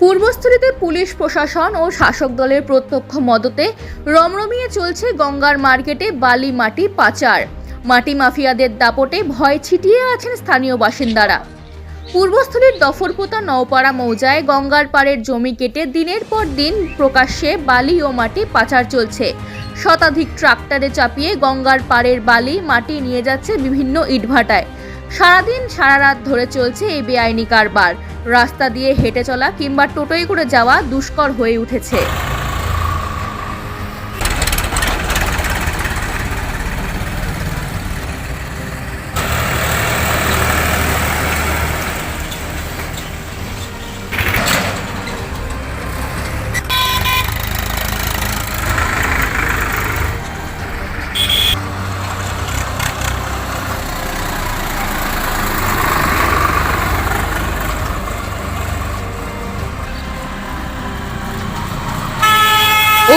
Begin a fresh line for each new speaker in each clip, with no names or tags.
পূর্বস্থলীতে police প্রশাসন ও শাসক দলের প্রত্যক্ষ মদতে রমরমিয়ে চলছে গঙ্গার মার্কেটে বালি মাটি পাচার। মাটি মাফিয়াদের দাপটে ভয় ছিটিয়ে আছেন স্থানীয় বাসিন্দারা। পূর্বস্থলীর দফরপোতা নওপাড়া মৌজায় গঙ্গার পাড়ের জমি কেটে দিনের পর দিন প্রকাশ্যে বালি ও মাটি পাচার চলছে। শতাধিক ট্রাক্টরে চাপিয়ে গঙ্গার পাড়ের বালি মাটি নিয়ে যাচ্ছে বিভিন্ন ইটভাটায়। সারাদিন সারা রাত ধরে চলছে এই বেআইনি কারবার। রাস্তা দিয়ে হেঁটে চলা কিংবা টোটোয় করে যাওয়া দুষ্কর হয়ে উঠেছে।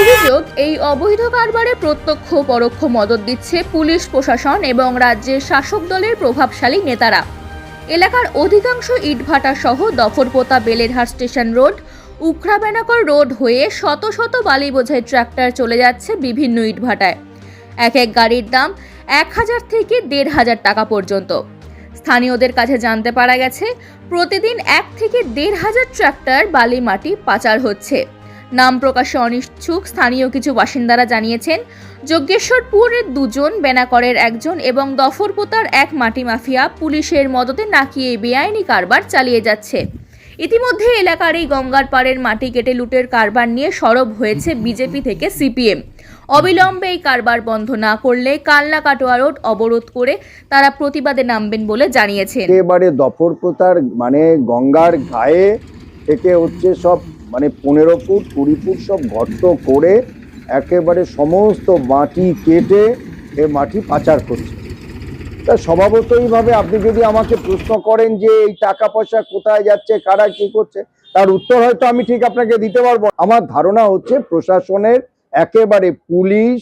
অভিযোগ, এই অবৈধ কারবারে প্রত্যক্ষ ও পরোক্ষ মদত দিচ্ছে পুলিশ প্রশাসন এবং রাজ্যের শাসক দলের প্রভাবশালী নেতারা। এলাকার অধিকাংশ ইটভাটা সহ Dafarpota Belerhat station road, Ukhra Benakar road হয়ে শত শত বালি বোঝাই ট্রাক্টর চলে যাচ্ছে বিভিন্ন ইটভাটায়। এক এক গাড়ির দাম 1000 থেকে 1500 টাকা পর্যন্ত। স্থানীয়দের কাছে জানতে পারা গেছে, প্রতিদিন 1 থেকে 1500 ট্রাক্টর বালি মাটি পাচার হচ্ছে। নাম প্রকাশে অনিচ্ছুক স্থানীয় কিছু বাসিন্দারা জানিয়েছেন, যজ্ঞেশ্বরপুরের 2 জন, বেনাকরের 1 জন এবং দফরপোতার 1 মাটি মাফিয়া পুলিশের মদতে নাকিয়ে বেআইনি কারবার চালিয়ে যাচ্ছে। ইতিমধ্যে এলাকার এই গঙ্গার পাড়ের মাটি কেটে লুটের কারবার নিয়ে সরব হয়েছে বিজেপি থেকে সিপিএম। অবিলম্বে এই কারবার বন্ধ না করলে কালনা কাটোয়া রোড অবরোধ করে তারা প্রতিবাদে নামবেন বলে জানিয়েছেন।
একেবারে দফরপোতার গঙ্গার গায়ে থেকে হচ্ছে সব 15 ফুট 20 ফুট সব গর্ত করে একেবারে সমস্ত মাটি কেটে এ মাটি পাচার করছে। তা স্বভাবতইভাবে আপনি যদি আমাকে প্রশ্ন করেন যে এই টাকা পয়সা কোথায় যাচ্ছে, কারা কি করছে, তার উত্তর হয়তো আমি ঠিক আপনাকে দিতে পারবো। আমার ধারণা হচ্ছে প্রশাসনের, একেবারে পুলিশ,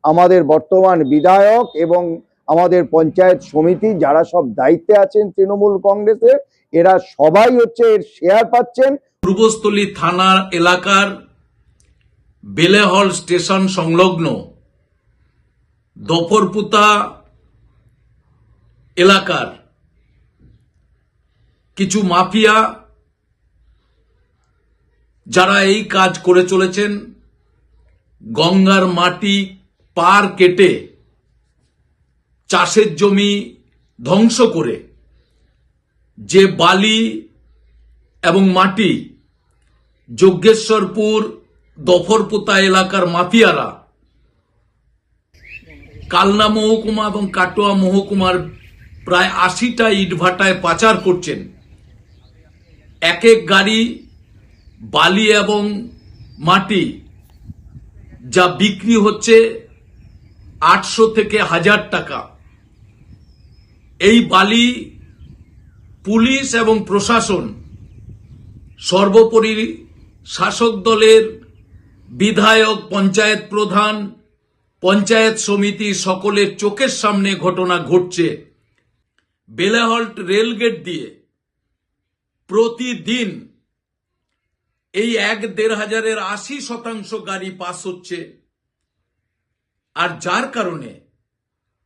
আমাদের বর্তমান বিধায়ক এবং আমাদের পঞ্চায়েত সমিতি যারা সব দায়িত্বে আছেন তৃণমূল কংগ্রেসের, এরা সবাই হচ্ছে এর শেয়ার পাচ্ছেন।
পূর্বস্থলী থানার এলাকার বেলেহল স্টেশন সংলগ্ন দফরপোতা এলাকার কিছু মাফিয়া যারা এই কাজ করে চলেছেন, গঙ্গার মাটি পার কেটে চাষের জমি ধ্বংস করে যে বালি এবং মাটি যজ্ঞেশ্বরপুর দফরপোতা এলাকার মাফিয়ারা কালনা মহকুমা এবং কাটোয়া মহকুমার প্রায় 80টা ইটভাটায় পাচার করছেন। এক এক গাড়ি বালি এবং মাটি যা বিক্রি হচ্ছে 800 থেকে 1000 টাকা। এই বালি পুলিশ এবং প্রশাসন, সর্বোপরি শাসক দলের বিধায়ক, পঞ্চায়েত প্রধান, পঞ্চায়েত সমিতি সকলের চোখের সামনে ঘটনা ঘটছে। বেলেহল্ট রেলগেট দিয়ে প্রতিদিন এই 1-1.5 হাজারের 80% গাড়ি পাস হচ্ছে, আর যার কারণে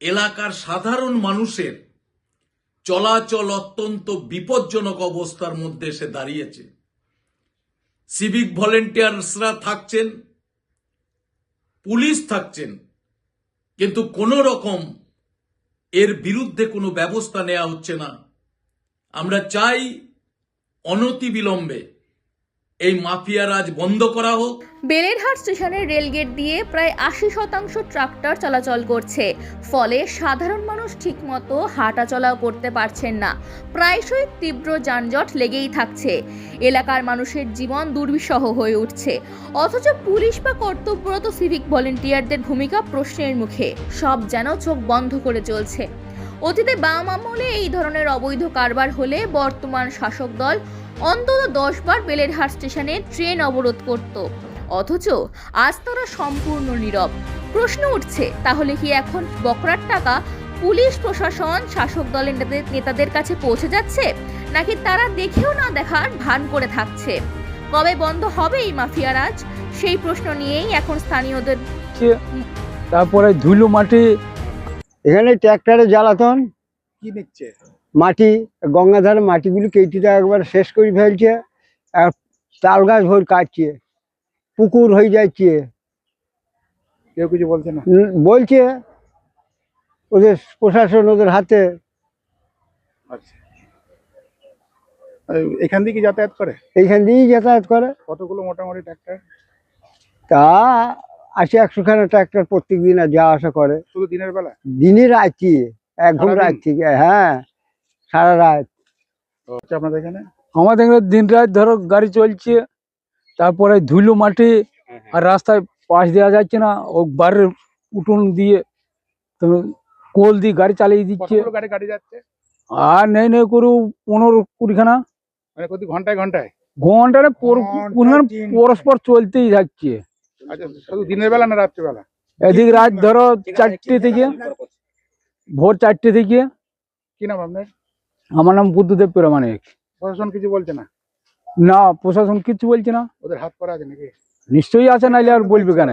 এলাকার সাধারণ মানুষের চলাচল অত্যন্ত বিপজ্জনক অবস্থার মধ্যে এসে দাঁড়িয়েছে। সিভিক ভলেন্টিয়ার্সরা থাকছেন, পুলিশ থাকছেন, কিন্তু কোনো রকম এর বিরুদ্ধে কোনো ব্যবস্থা নেওয়া হচ্ছে না। আমরা চাই অনতিবিলম্বে এই মাফিয়া রাজ বন্ধ করা হোক।
বেলেরহাট স্টেশনের রেলগেট দিয়ে প্রায় 80% ট্রাক্টর চলাচল করছে, ফলে সাধারণ মানুষ ঠিকমতো হাঁটা চলাও করতে পারছেন না। প্রায়শই তীব্র যানজট লেগেই থাকছে। এলাকার মানুষের জীবন দুর্বিষহ হয়ে উঠছে, অথচ পুলিশ বা কর্তব্যরত সিভিক ভলেন্টিয়ারদের ভূমিকা প্রশ্নের মুখে। সব যেন চোখ বন্ধ করে চলছে। অতীতে বাম আমলে এই ধরনের অবৈধ কারবার হলে বর্তমান শাসক দল অন্তত 10 বার বেলেরহাট স্টেশনে ট্রেন অবরোধ করত, অথচ আজ তারা সম্পূর্ণ নীরব। প্রশ্ন উঠছে, তাহলে কি এখন বকরার টাকা পুলিশ প্রশাসন শাসক দলের নেতাদের কাছে পৌঁছে যাচ্ছে, নাকি তারা দেখেও না দেখার ভান করে থাকছে? কবে বন্ধ হবে এই মাফিয়া রাজ, সেই প্রশ্ন নিয়েই এখন স্থানীয়দের
তারপরে ধুলো মাটি,
এখানে ট্র্যাক্টরে জ্বালাতন,
কি নিচ্ছে?
মাটি গঙ্গাধারে মাটিগুলি কেটিটা একবার শেষ করে ফেলছে, আর তাল গাছ ভোর কাটছে, পুকুর হয়ে যাচ্ছে।
কেউ কিছু বলছে না?
বলছে ওদের প্রশাসন ওদের হাতে।
আচ্ছা, এখান দিয়ে কি যাতায়াত করে?
এইখান দিয়েই যাতায়াত করে।
কতগুলো মোটামুটি ট্র্যাক্টর?
তা 80-100খানা ট্র্যাক্টর প্রত্যেক দিন যাওয়া আসা করে।
শুধু দিনের বেলা?
দিনই রাত্রি, একদম
সারাদিন?
রাত থেকে, হ্যাঁ সারা রাত।
আচ্ছা, আপনাদের এখানে?
আমাদের এখানে দিন রাত ধরো গাড়ি চলছে। তারপরে ধুলো মাটি, আর রাস্তায় পাশ দেওয়া যাচ্ছে না, ও বাড়ির উঠোন দিয়ে তো কোল দিয়ে গাড়ি চালিয়ে দিচ্ছে।
কতগুলো গাড়ি গাড়ি যাচ্ছে?
আর নেই নেই করে 15-20খানা
মানে প্রতি ঘন্টায় ঘন্টায়?
ঘন্টায় পরস্পর চলতেই থাকছে।
আচ্ছা, শুধু দিনের বেলা না রাত্রিবেলা?
এদিক রাত ধরো 4টে থেকে, ভোর 4টে থেকে।
কি নাম আপনার?
আমার নাম বুদ্ধদেব প্রামাণিক।
প্রশাসন কিছু বলছে না?
না, প্রশাসন কিচ্ছু বলছে না।
ওদের হাত করা আছে নাকি?
নিশ্চয়ই আছে, নাইলে আর বলবে কেন।